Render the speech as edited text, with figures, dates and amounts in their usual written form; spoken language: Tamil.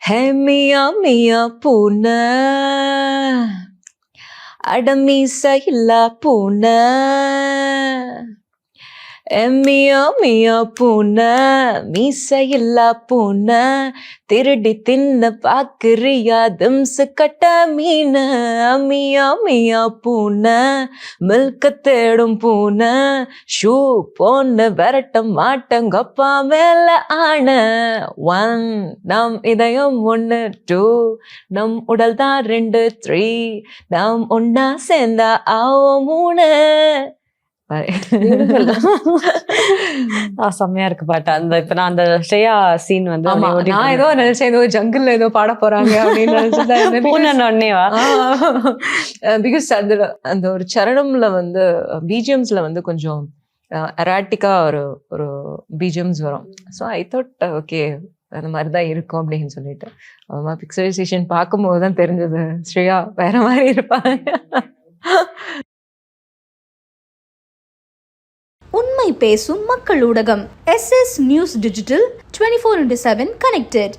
ஹே மியா மியா பூனை அடமீச இல்லா பூனை மியா மியா பூனை மீச இல்லா பூனை திருடி தின்ன பாக்குறியா திம்சு கட்ட மீன மியா மியா பூனை மில்க தேடும் பூனை ஷூ போன்னு விரட்ட மாட்டங்கப்பா மேல ஆன 1 நம் இதயம் 1 2 நம் உடல் தான் 2 3 நாம் ஒன்னா சேர்ந்தா ஆவோம் 3. செம்மையா இருக்கு பாட்டு. அந்த இப்ப நான் அந்த ஸ்ரேயா சீன் வந்து ஆமா, அப்படியே நான் ஏதோ நினைச்சேன் ஏதோ ஜங்கிள்ல ஏதோ பாட போறாங்க அப்படின்னு உடனேவா பிகாஸ் அந்த ஒரு சரணம்ல வந்து பிஜிஎம்ஸ்ல வந்து கொஞ்சம் எராட்டிக்கா ஒரு பிஜிஎம்ஸ் வரும். ஸோ ஐ தாட் ஓகே அந்த மாதிரி தான் இருக்கும் அப்படின்னு சொல்லிட்டு பிக்சரைசேஷன் பார்க்கும்போது தான் தெரிஞ்சது ஸ்ரேயா வேற மாதிரி இருப்பாங்க. உண்மை பேசும் மக்கள் ஊடகம் SS நியூஸ் டிஜிட்டல் 24/7 கனெக்டட்.